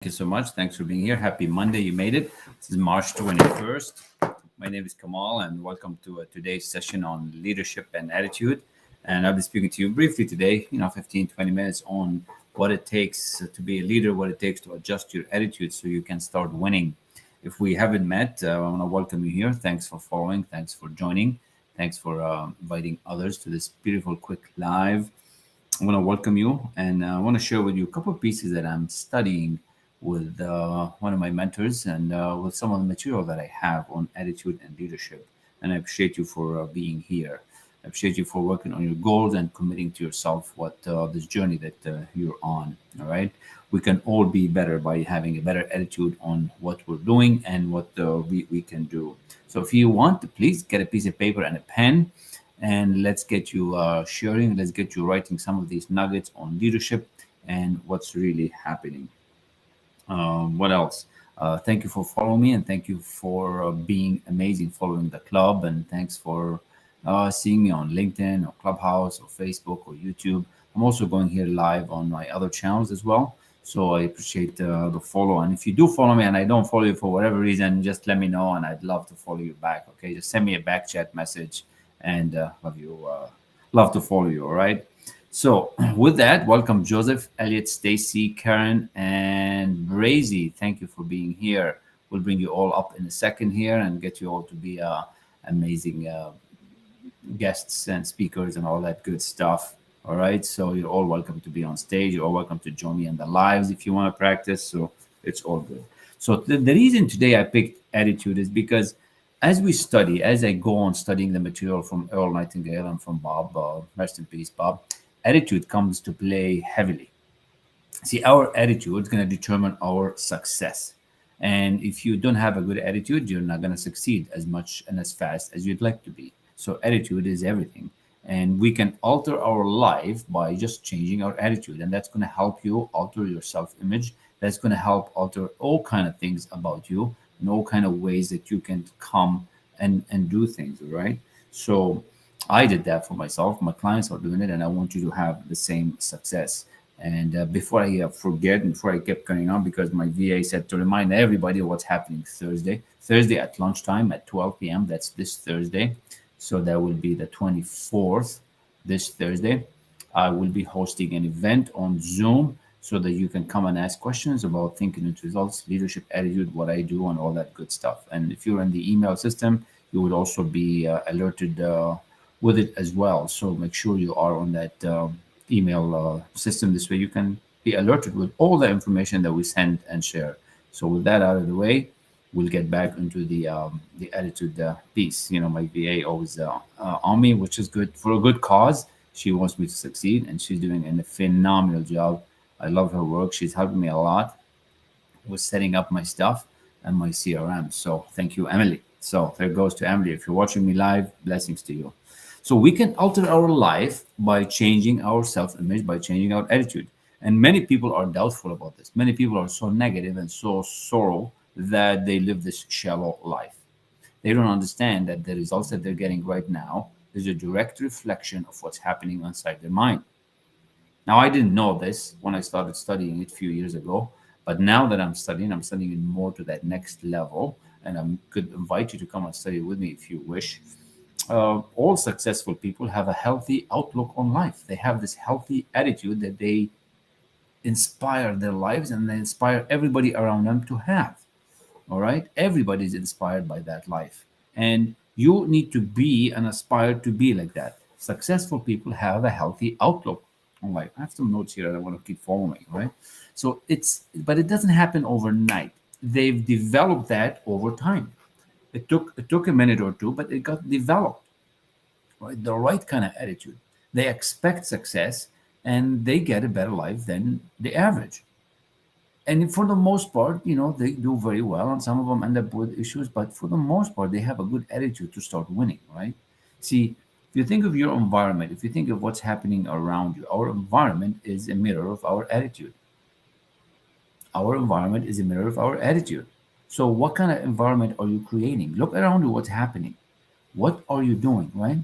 Thank you so much. Thanks for being here. Happy Monday. You made it. This is March 21st. My name is Kamal, and welcome to today's session on leadership and attitude. And I'll be speaking to you briefly today, 15, 20 minutes on what it takes to be a leader, what it takes to adjust your attitude so you can start winning. If we haven't met, I want to welcome you here. Thanks for following. Thanks for joining. Thanks for inviting others to this beautiful, quick live. I want to welcome you, and I want to share with you a couple of pieces that I'm studying with one of my mentors and with some of the material that I have on attitude and leadership. And I appreciate you for being here. I appreciate you for working on your goals and committing to yourself what this journey that you're on. All right. We can all be better by having a better attitude on what we're doing and what we can do. So if you want to, please get a piece of paper and a pen, and let's get you sharing. Let's get you writing some of these nuggets on leadership and what's really happening. What else? Thank you for following me, and thank you for being amazing following the club, and thanks for seeing me on LinkedIn or Clubhouse or Facebook or YouTube. I'm also going here live on my other channels as well. So I appreciate the follow. And if you do follow me and I don't follow you for whatever reason, just let me know, and I'd love to follow you back. Okay, just send me a back chat message, and love to follow you. All right. So with that, welcome Joseph, Elliot, Stacy, Karen, and Brazy. Thank you for being here. We'll bring you all up in a second here and get you all to be amazing guests and speakers and all that good stuff. All right. So you're all welcome to be on stage. You're all welcome to join me in the lives if you want to practice. So it's all good. So the reason today I picked attitude is because as we study, as I go on studying the material from Earl Nightingale and from Bob, rest in peace, Bob, attitude comes to play heavily. See, our attitude is going to determine our success. And if you don't have a good attitude, you're not going to succeed as much and as fast as you'd like to be. So attitude is everything. And we can alter our life by just changing our attitude. And that's going to help you alter your self-image. That's going to help alter all kind of things about you and all kind of ways that you can come and do things, right? So I did that for myself. My clients are doing it, and I want you to have the same success. And before I forget, and before I kept going on, because my VA said to remind everybody what's happening Thursday at lunchtime at 12 p.m. That's this Thursday. So that will be the 24th, this Thursday. I will be hosting an event on Zoom so that you can come and ask questions about thinking into results, leadership, attitude, what I do, and all that good stuff. And if you're in the email system, you would also be alerted with it as well. So make sure you are on that email system. This way you can be alerted with all the information that we send and share. So with that out of the way, we'll get back into the attitude piece. My VA always on me, which is good for a good cause. She wants me to succeed, and she's doing a phenomenal job. I love her work. She's helping me a lot with setting up my stuff and my CRM. So thank you, Emily. So there goes to Emily. If you're watching me live, blessings to you. So we can alter our life by changing our self-image, by changing our attitude. And many people are doubtful about this. Many people are so negative and so sorrow that they live this shallow life. They don't understand that the results that they're getting right now is a direct reflection of what's happening inside their mind. Now, I didn't know this when I started studying it a few years ago, but now that I'm studying it more to that next level, and I could invite you to come and study with me if you wish. All successful people have a healthy outlook on life. They have this healthy attitude that they inspire their lives and they inspire everybody around them to have. All right? Everybody is inspired by that life. And you need to be and aspire to be like that. Successful people have a healthy outlook on life. I have some notes here that I want to keep following, right? So but it doesn't happen overnight. They've developed that over time. It took a minute or two, but it got developed, right? The right kind of attitude. They expect success, and they get a better life than the average. And for the most part, they do very well, and some of them end up with issues. But for the most part, they have a good attitude to start winning, right? See, if you think of your environment, if you think of what's happening around you, our environment is a mirror of our attitude. Our environment is a mirror of our attitude. So what kind of environment are you creating? Look around you, what's happening. What are you doing, right?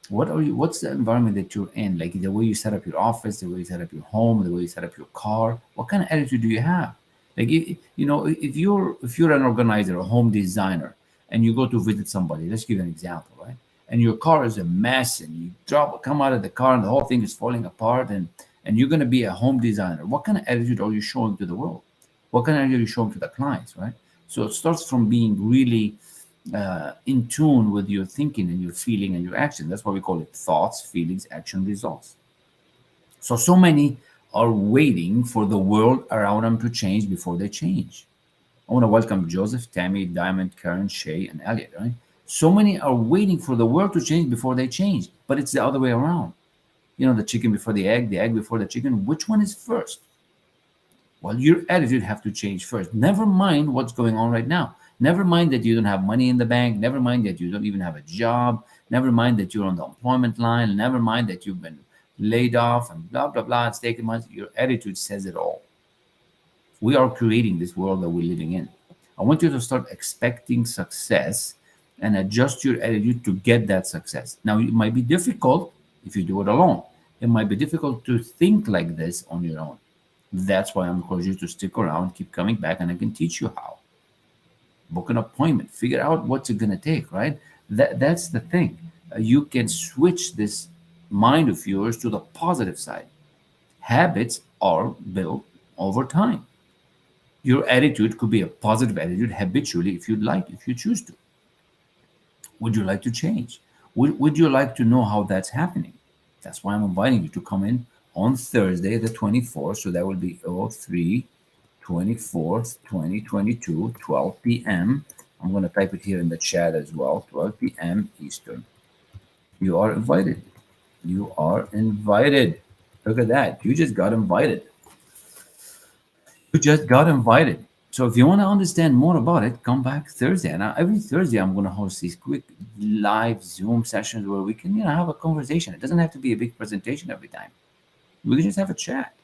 What's the environment that you're in? Like the way you set up your office, the way you set up your home, the way you set up your car. What kind of attitude do you have? Like if you're an organizer, a home designer, and you go to visit somebody, let's give you an example, right? And your car is a mess, and you come out of the car, and the whole thing is falling apart, and you're going to be a home designer. What kind of attitude are you showing to the world? What kind of attitude are you showing to the clients, right? So it starts from being really in tune with your thinking and your feeling and your action. That's why we call it thoughts, feelings, action, results. So many are waiting for the world around them to change before they change. I want to welcome Joseph, Tammy, Diamond, Karen, Shay, and Elliot, right? So many are waiting for the world to change before they change, but it's the other way around. The chicken before the egg before the chicken. Which one is first? Well, your attitude have to change first. Never mind what's going on right now. Never mind that you don't have money in the bank. Never mind that you don't even have a job. Never mind that you're on the employment line. Never mind that you've been laid off and blah, blah, blah. It's taken months. Your attitude says it all. We are creating this world that we're living in. I want you to start expecting success and adjust your attitude to get that success. Now, it might be difficult if you do it alone. It might be difficult to think like this on your own. That's why I'm encouraging you to stick around, keep coming back, and I can teach you how. Book an appointment, figure out what's it going to take, right? That's the thing. You can switch this mind of yours to the positive side. Habits are built over time. Your attitude could be a positive attitude habitually if you'd like, if you choose to. Would you like to change? Would you like to know how that's happening? That's why I'm inviting you to come in on Thursday, the 24th. So that will be 03 24th, 2022, 12 p.m. I'm going to type it here in the chat as well, 12 p.m. Eastern. You are invited. You are invited. Look at that. You just got invited. You just got invited. So if you want to understand more about it, come back Thursday. And every Thursday, I'm going to host these quick live Zoom sessions where we can, have a conversation. It doesn't have to be a big presentation every time. We can just have a chat.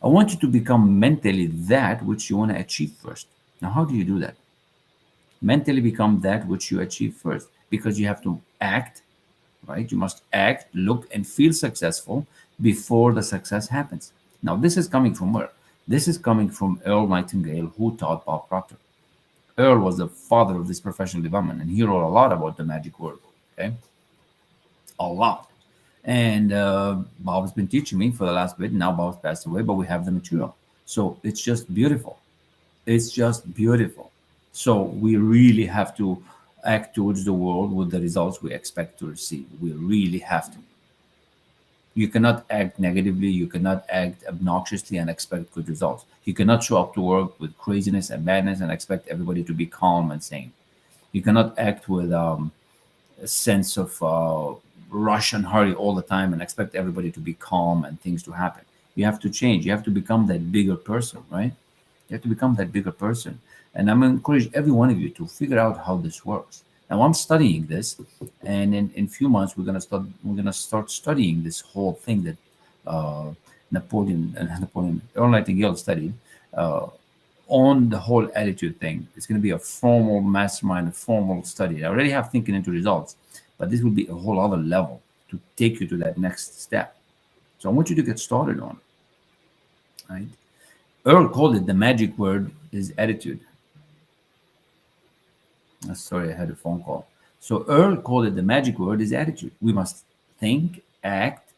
I want you to become mentally that which you want to achieve first. Now, how do you do that? Mentally become that which you achieve first, because you have to act, right? You must act, look, and feel successful before the success happens. Now, this is coming from where? This is coming from Earl Nightingale, who taught Bob Proctor. Earl was the father of this professional development, and he wrote a lot about the magic word, okay? A lot. And Bob's been teaching me for the last bit. Now Bob's passed away, but we have the material. So it's just beautiful. It's just beautiful. So we really have to act towards the world with the results we expect to receive. We really have to. You cannot act negatively. You cannot act obnoxiously and expect good results. You cannot show up to work with craziness and madness and expect everybody to be calm and sane. You cannot act with a sense of rush and hurry all the time and expect everybody to be calm and things to happen. You have to change. You have to become that bigger person, right? You have to become that bigger person. And I'm going to encourage every one of you to figure out how this works. Now I'm studying this, and in a few months we're gonna start studying this whole thing that Earl Nightingale studied on the whole attitude thing. It's going to be a formal mastermind, a formal study. I already have thinking into results, but this will be a whole other level to take you to that next step. So I want you to get started on it. Right? Earl called it the magic word is attitude. Sorry, I had a phone call. So Earl called it the magic word is attitude. We must think, act,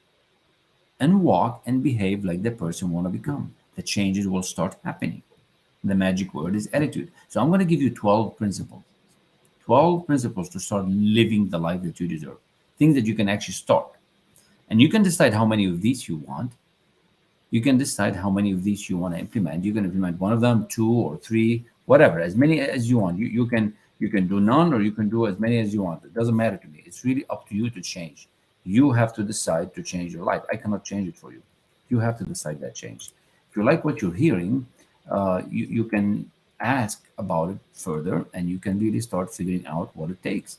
and walk and behave like the person we want to become. The changes will start happening. The magic word is attitude. So I'm going to give you 12 principles. 12 principles to start living the life that you deserve. Things that you can actually start. And you can decide how many of these you want. You can decide how many of these you want to implement. You can implement one of them, 2 or 3, whatever, as many as you want. You can do none, or you can do as many as you want. It doesn't matter to me. It's really up to you to change. You have to decide to change your life. I cannot change it for you. You have to decide that change. If you like what you're hearing, you can ask about it further, and you can really start figuring out what it takes.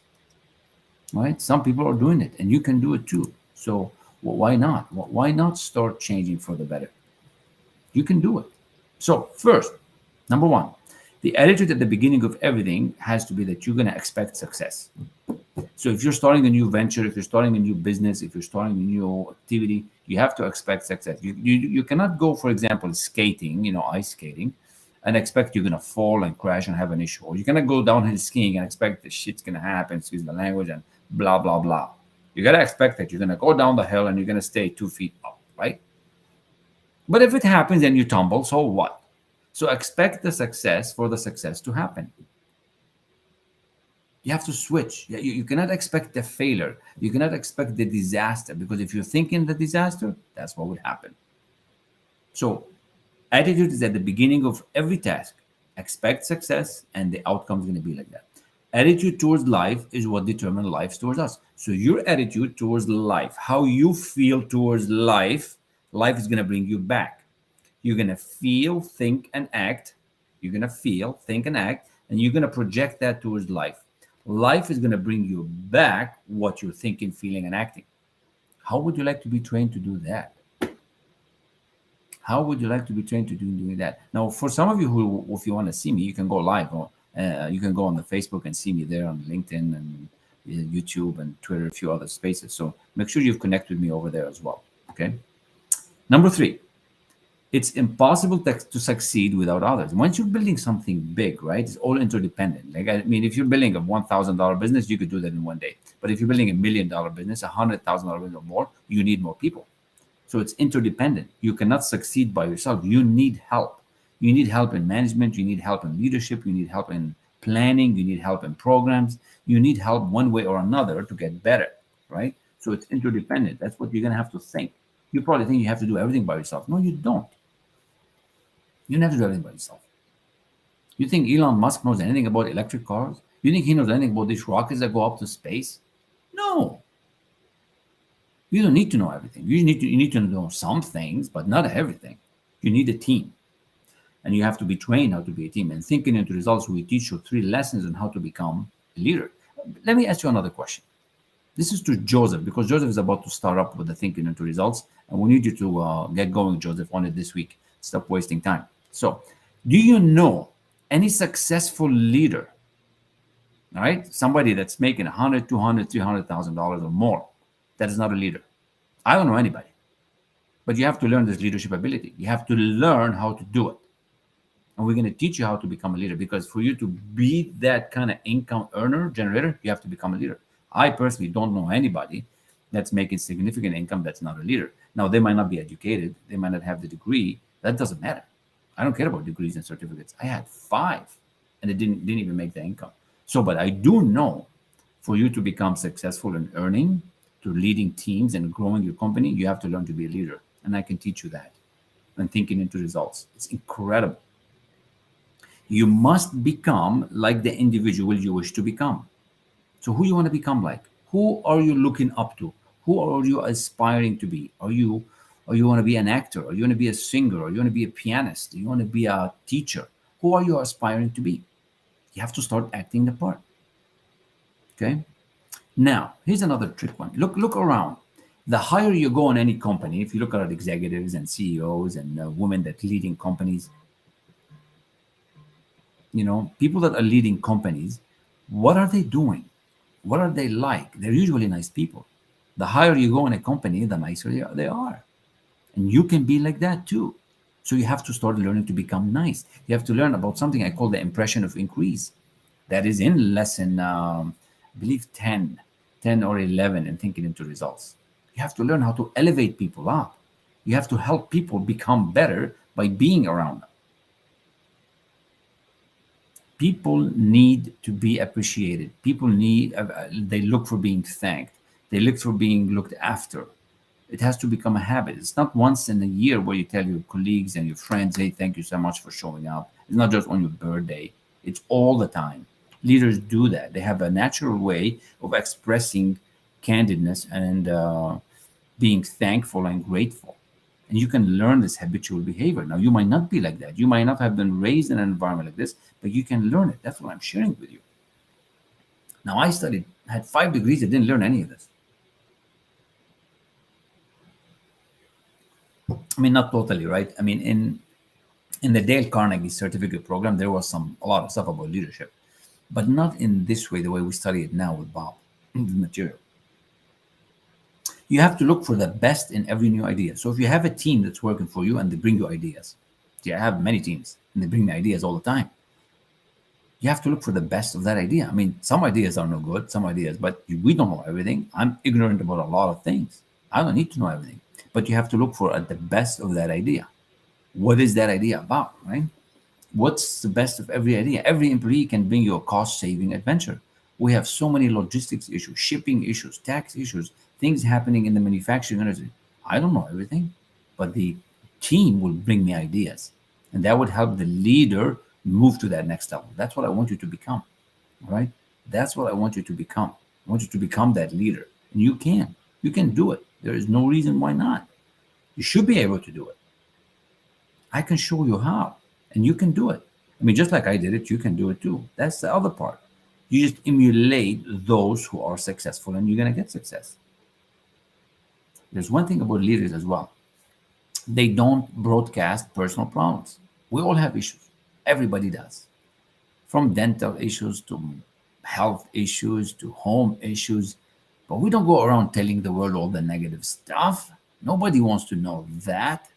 Right? Some people are doing it, and you can do it too. So why not? Why not start changing for the better? You can do it. So first, number 1, the attitude at the beginning of everything has to be that you're going to expect success. So if you're starting a new venture, if you're starting a new business, if you're starting a new activity, you have to expect success. You cannot go, for example, skating, ice skating, and expect you're gonna fall and crash and have an issue, or you're gonna go downhill skiing and expect the shit's gonna happen, excuse the language, and blah blah blah. You gotta expect that you're gonna go down the hill and you're gonna stay 2 feet up, right? But if it happens and you tumble, so what? So expect the success for the success to happen. You have to switch. You cannot expect the failure. You cannot expect the disaster, because if you're thinking the disaster, that's what would happen. So attitude is at the beginning of every task. Expect success, and the outcome is going to be like that. Attitude towards life is what determines life towards us. So your attitude towards life, how you feel towards life, life is going to bring you back. You're going to feel, think, and act. You're going to feel, think, and act, and you're going to project that towards life. Life is going to bring you back what you're thinking, feeling, and acting. How would you like to be trained to do that? How would you like to be trained to doing that? Now, for some of you who, if you want to see me, you can go live. Or, you can go on the Facebook and see me there on LinkedIn and YouTube and Twitter, a few other spaces. So make sure you've connected with me over there as well. Okay. Number 3, it's impossible to succeed without others. Once you're building something big, right, it's all interdependent. Like, I mean, if you're building a $1,000 business, you could do that in one day. But if you're building $1 million business, $100,000 business or more, you need more people. So it's interdependent. You cannot succeed by yourself. You need help. You need help in management. You need help in leadership. You need help in planning. You need help in programs. You need help one way or another to get better, right? So it's interdependent. That's what you're going to have to think. You probably think you have to do everything by yourself. No, you don't. You don't have to do everything by yourself. You think Elon Musk knows anything about electric cars? You think he knows anything about these rockets that go up to space? No. You don't need to know everything. You need to know some things, but not everything. You need a team. And you have to be trained how to be a team. And thinking into results, we teach you 3 lessons on how to become a leader. Let me ask you another question. This is to Joseph, because Joseph is about to start up with the thinking into results. And we need you to get going, Joseph, on it this week. Stop wasting time. So, do you know any successful leader, all right? Somebody that's making $100,000, $200,000, $300,000 or more, that is not a leader. I don't know anybody. But you have to learn this leadership ability. You have to learn how to do it. And we're going to teach you how to become a leader, because for you to be that kind of income earner, generator, you have to become a leader. I personally don't know anybody that's making significant income that's not a leader. Now, they might not be educated. They might not have the degree. That doesn't matter. I don't care about degrees and certificates. I had 5, and it didn't even make the income. So, but I do know, for you to become successful in earning, to leading teams and growing your company, you have to learn to be a leader. And I can teach you that. And thinking into results. It's incredible. You must become like the individual you wish to become. So who you want to become like? Who are you looking up to? Who are you aspiring to be? Or you want to be an actor? Or you want to be a singer? Or you want to be a pianist? Or you want to be a teacher? Who are you aspiring to be? You have to start acting the part. Okay? Now, here's another trick one. Look around. The higher you go in any company, if you look at executives and CEOs and women that leading companies, people that are leading companies, what are they doing? What are they like? They're usually nice people. The higher you go in a company, the nicer they are. And you can be like that too. So you have to start learning to become nice. You have to learn about something I call the impression of increase. That is in lesson, I believe 10 or 11 in Thinking into Results. You have to learn how to elevate people up. You have to help people become better by being around them. People need to be appreciated. People they look for being thanked. They look for being looked after. It has to become a habit. It's not once in a year where you tell your colleagues and your friends, hey, thank you so much for showing up. It's not just on your birthday. It's all the time. Leaders do that. They have a natural way of expressing candidness and being thankful and grateful. And you can learn this habitual behavior. Now, you might not be like that. You might not have been raised in an environment like this, but you can learn it. That's what I'm sharing with you. Now, I had 5 degrees. I didn't learn any of this. I mean, not totally, right? I mean, in the Dale Carnegie certificate program, there was a lot of stuff about leadership, but not in this way, the way we study it now with Bob, the material. You have to look for the best in every new idea. So if you have a team that's working for you and they bring you ideas, I have many teams, and they bring me ideas all the time. You have to look for the best of that idea. I mean, some ideas are no good, some ideas, but we don't know everything. I'm ignorant about a lot of things. I don't need to know everything, but you have to look for the best of that idea. What is that idea about, right? What's the best of every idea? Every employee can bring you a cost-saving adventure. We have so many logistics issues, shipping issues, tax issues, things happening in the manufacturing industry. I don't know everything, but the team will bring me ideas, and that would help the leader move to that next level. That's what I want you to become, right? That's what I want you to become. I want you to become that leader, and you can. You can do it. There is no reason why not. You should be able to do it. I can show you how, and you can do it. I mean, just like I did it, you can do it too. That's the other part. You just emulate those who are successful, and you're going to get success. There's one thing about leaders as well. They don't broadcast personal problems. We all have issues. Everybody does. From dental issues to health issues to home issues. But we don't go around telling the world all the negative stuff. Nobody wants to know that.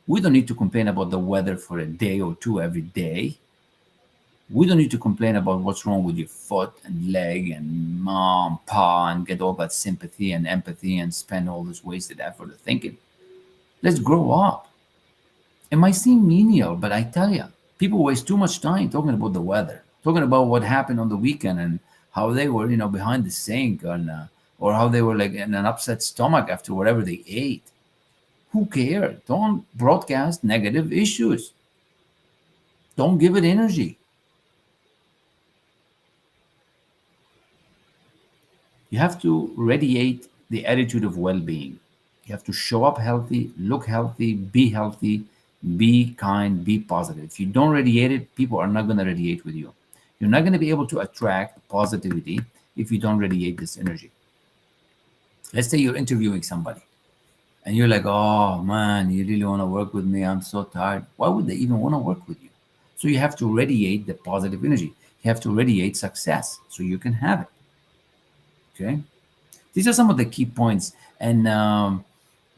We don't need to complain about the weather for a day or two every day. We don't need to complain about what's wrong with your foot and leg and mom, pa, and get all that sympathy and empathy and spend all this wasted effort of thinking. Let's grow up. It might seem menial, but I tell you, people waste too much time talking about the weather, talking about what happened on the weekend and how they were, behind the sink or how they were like in an upset stomach after whatever they ate. Who cares? Don't broadcast negative issues. Don't give it energy. You have to radiate the attitude of well-being. You have to show up healthy, look healthy, be kind, be positive. If you don't radiate it, people are not going to radiate with you. You're not going to be able to attract positivity if you don't radiate this energy. Let's say you're interviewing somebody and you're like, oh man, you really want to work with me? I'm so tired. Why would they even want to work with you? So you have to radiate the positive energy. You have to radiate success so you can have it. Okay. These are some of the key points. And I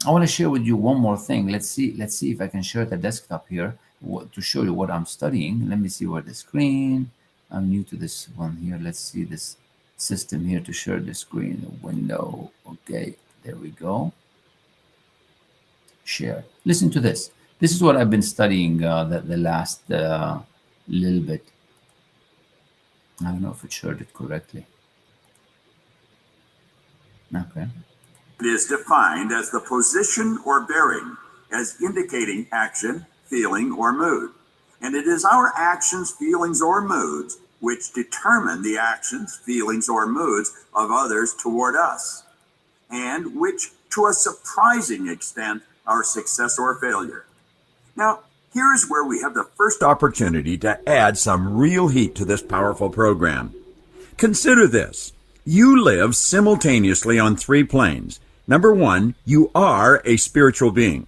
want to share with you one more thing. Let's see if I can share the desktop here to show you what I'm studying. Let me see where the screen. I'm new to this one here. Let's see this system here to share the screen, the window. Okay, there we go. Share. Listen to this. This is what I've been studying the last little bit. I don't know if it shared it correctly. Okay. It is defined as the position or bearing as indicating action, feeling, or mood. And it is our actions, feelings, or moods which determine the actions, feelings, or moods of others toward us, and which, to a surprising extent, our success or failure. Now, here is where we have the first opportunity to add some real heat to this powerful program. Consider this. You live simultaneously on 3 planes. Number 1, you are a spiritual being.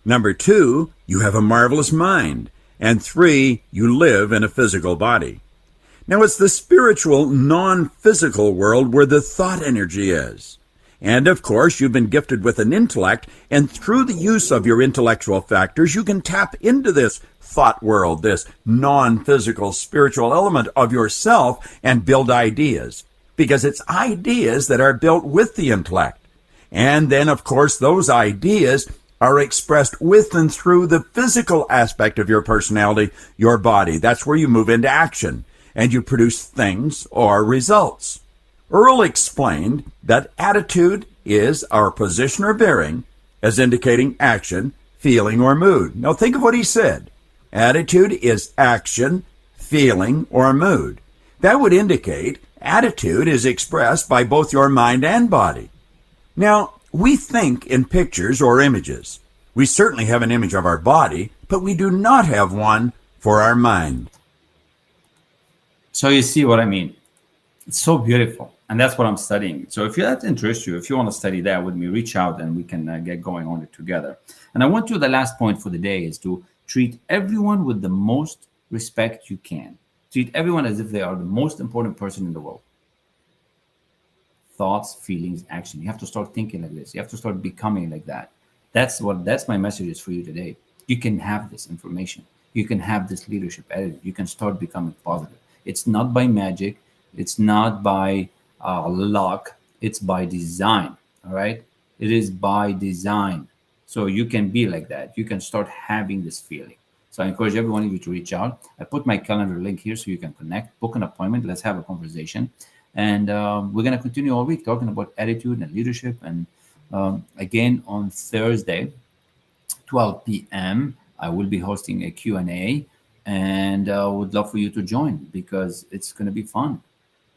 Number 2, you have a marvelous mind. And 3, you live in a physical body. Now, it's the spiritual, non-physical world where the thought energy is. And, of course, you've been gifted with an intellect, and through the use of your intellectual factors, you can tap into this thought world, this non-physical spiritual element of yourself, and build ideas. Because it's ideas that are built with the intellect. And then, of course, those ideas are expressed with and through the physical aspect of your personality, your body. That's where you move into action, and you produce things or results. Earl explained that attitude is our position or bearing as indicating action, feeling, or mood. Now think of what he said. Attitude is action, feeling, or mood. That would indicate attitude is expressed by both your mind and body. Now, we think in pictures or images. We certainly have an image of our body, but we do not have one for our mind. So you see what I mean? It's so beautiful. And that's what I'm studying. So if that interests you, if you want to study that with me, reach out and we can get going on it together. And I want to, the last point for the day is to treat everyone with the most respect you can. Treat everyone as if they are the most important person in the world. Thoughts, feelings, action. You have to start thinking like this. You have to start becoming like that. That's my message is for you today. You can have this information. you can have this leadership attitude. You can start becoming positive. It's not by magic. It's not by luck. It's by design. All right. It is by design. So you can be like that. You can start having this feeling. So I encourage every one of you to reach out. I put my calendar link here so you can connect, book an appointment. Let's have a conversation. And we're going to continue all week talking about attitude and leadership. And again, on Thursday, 12 p.m., I will be hosting a Q&A, and would love for you to join because it's going to be fun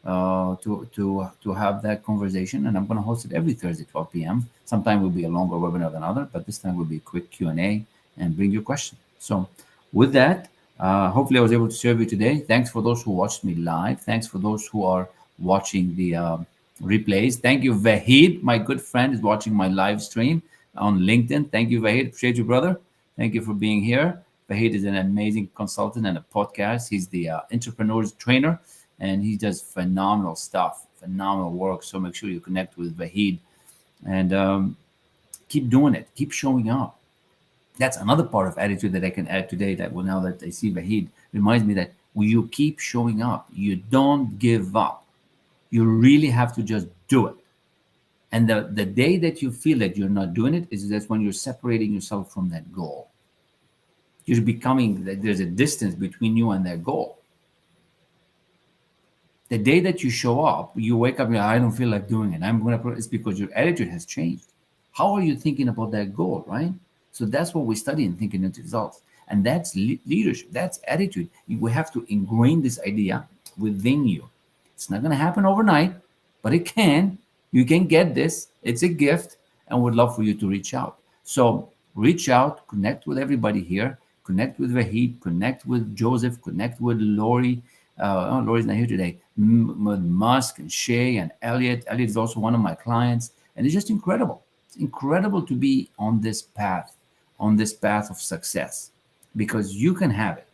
to have that conversation. And I'm going to host it every Thursday, 12 p.m. Sometime will be a longer webinar than other, but this time will be a quick Q&A and bring your question. So with that, hopefully I was able to serve you today. Thanks for those who watched me live. Thanks for those who are watching the replays. Thank you, Vahid, my good friend, is watching my live stream on LinkedIn. Thank you, Vahid. Appreciate you, brother. Thank you for being here. Vahid is an amazing consultant and a podcast. He's the entrepreneur's trainer, and he does phenomenal stuff, phenomenal work. So make sure you connect with Vahid and keep doing it. Keep showing up. That's another part of attitude that I can add today that now that I see Vahid reminds me that you keep showing up. You don't give up. You really have to just do it. And the day that you feel that you're not doing it is that's when you're separating yourself from that goal. You're becoming, there's a distance between you and that goal. The day that you show up, you wake up, I don't feel like doing it. It's because your attitude has changed. How are you thinking about that goal, right? So that's what we study in Thinking into Results. And that's leadership. That's attitude. We have to ingrain this idea within you. It's not going to happen overnight, but it can. You can get this. It's a gift, and we'd love for you to reach out. So reach out, connect with everybody here, connect with Vahid, connect with Joseph, connect with Lori. Lori's not here today. Musk and Shay and Elliot. Elliot is also one of my clients, and it's just incredible. It's incredible to be on this path of success, because you can have it.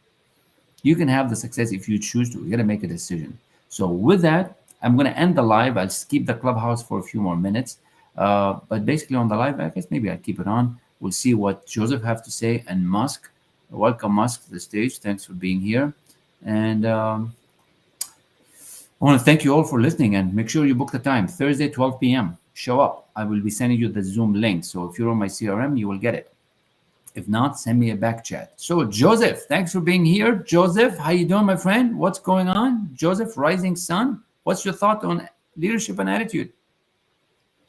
You can have the success if you choose to. You got to make a decision. So with that, I'm going to end the live. I'll skip the clubhouse for a few more minutes. But basically on the live, I guess maybe I'll keep it on. We'll see what Joseph have to say. And Musk, welcome Musk to the stage. Thanks for being here. And I want to thank you all for listening, and make sure you book the time, Thursday, 12 p.m. Show up. I will be sending you the Zoom link. So if you're on my CRM, you will get it. If not, send me a back chat. So Joseph, thanks for being here. Joseph, how you doing, my friend? What's going on? Joseph, rising sun. What's your thought on leadership and attitude?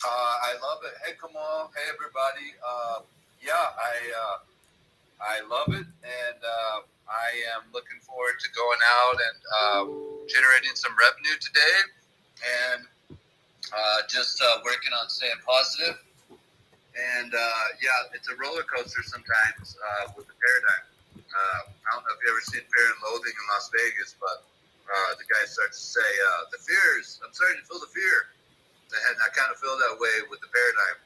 I love it. Hey, Kamal. Hey, everybody. I love it, and I am looking forward to going out and generating some revenue today, and just working on staying positive. And it's a roller coaster sometimes with the paradigm. I don't know if you ever seen Fear and Loathing in Las Vegas, but the guy starts to say, the fears, I'm starting to feel the fear. And I kind of feel that way with the paradigm.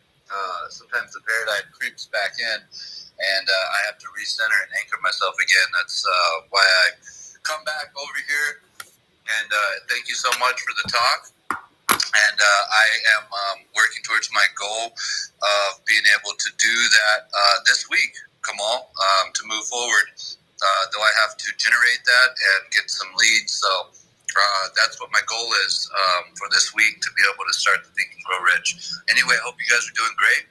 Sometimes the paradigm creeps back in, and I have to recenter and anchor myself again. That's why I come back over here. And thank you so much for the talk. And I am working towards my goal of being able to do that this week, Kamal, to move forward. Though I have to generate that and get some leads. So that's what my goal is for this week, to be able to start the Think and Grow Rich. Anyway, I hope you guys are doing great,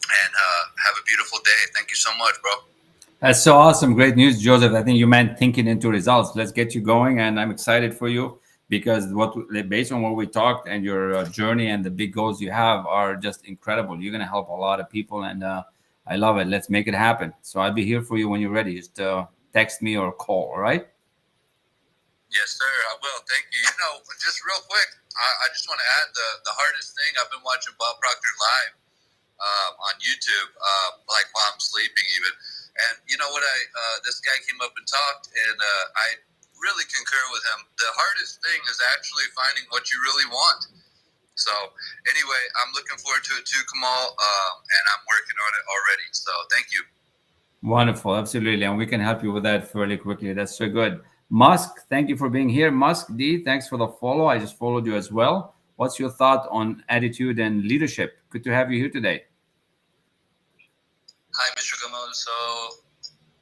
and have a beautiful day. Thank you so much, bro. That's so awesome. Great news, Joseph. I think you meant thinking into results. Let's get you going, and I'm excited for you, because based on what we talked and your journey and the big goals you have are just incredible. You're going to help a lot of people, and I love it. Let's make it happen. So I'll be here for you when you're ready. Just text me or call, all right? Yes, sir. I will. Thank you. Just real quick, I just want to add the hardest thing. I've been watching Bob Proctor live on YouTube, like while I'm sleeping even. And you know what? This guy came up and talked, and I really concur with him. The hardest thing is actually finding what you really want. So anyway, I'm looking forward to it too, Kamal, and I'm working on it already. So thank you. Wonderful. Absolutely. And we can help you with that fairly quickly. That's so good. Musk, thank you for being here. Musk D, thanks for the follow. I just followed you as well. What's your thought on attitude and leadership? Good to have you here today. Hi, Mr. Kamal. So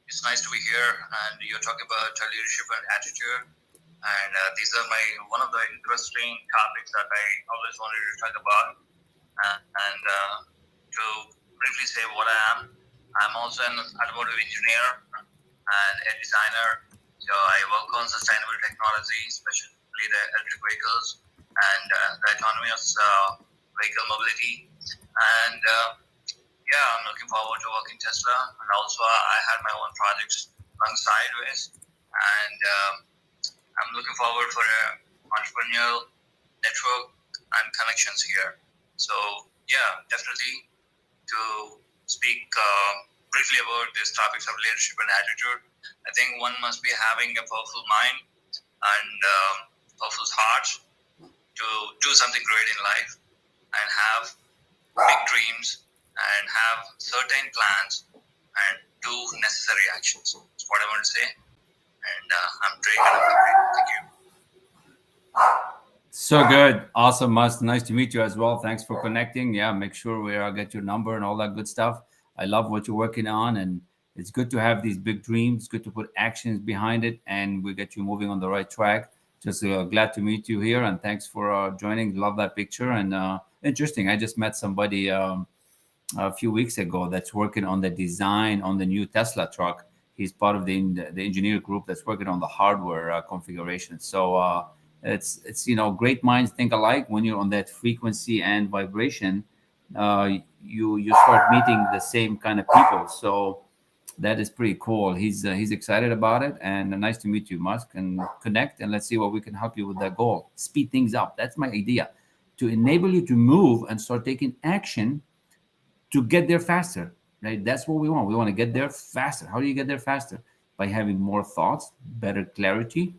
it's nice to be here. And you're talking about leadership and attitude. And these are one of the interesting topics that I always wanted to talk about. And to briefly say what I am, I'm also an automotive engineer and a designer. So I work on sustainable technology, especially the electric vehicles and the autonomous vehicle mobility. And I'm looking forward to working Tesla. And also, I had my own projects along sideways. And I'm looking forward for a entrepreneurial network and connections here. So definitely to speak briefly about these topics of leadership and attitude. I think one must be having a powerful mind and powerful heart to do something great in life and have big dreams and have certain plans and do necessary actions. That's what I want to say. And I'm very happy. Thank you. So good. Awesome, Must. Nice to meet you as well. Thanks for connecting. Yeah, make sure we get your number and all that good stuff. I love what you're working on, and it's good to have these big dreams. Good to put actions behind it, and we get you moving on the right track. Just glad to meet you here, and thanks for joining. Love that picture, and interesting. I just met somebody a few weeks ago that's working on the design on the new Tesla truck. He's part of the engineer group that's working on the hardware configuration. So it's great minds think alike. When you're on that frequency and vibration, you start meeting the same kind of people. So that is pretty cool. He's excited about it, and nice to meet you, Musk, and connect, and let's see what we can help you with that goal. Speed things up. That's my idea, to enable you to move and start taking action to get there faster, right? That's what we want. We want to get there faster. How do you get there faster? By having more thoughts, better clarity,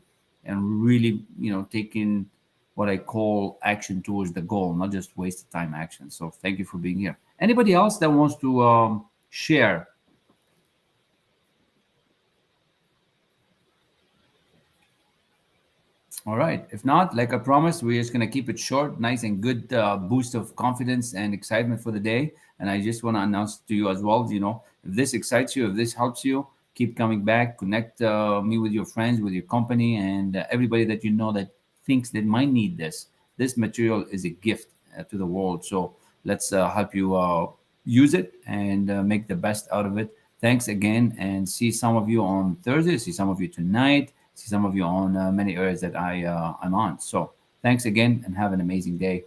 and really, taking what I call action towards the goal, not just wasted time action. So thank you for being here. Anybody else that wants to share? All right. If not, like I promised, we're just going to keep it short, nice and good boost of confidence and excitement for the day. And I just want to announce to you as well, if this excites you, if this helps you, keep coming back, connect me with your friends, with your company, and everybody that you know that thinks they might need this. This material is a gift to the world. So let's help you use it and make the best out of it. Thanks again, and see some of you on Thursday, see some of you tonight, see some of you on many areas that I'm on. So thanks again, and have an amazing day.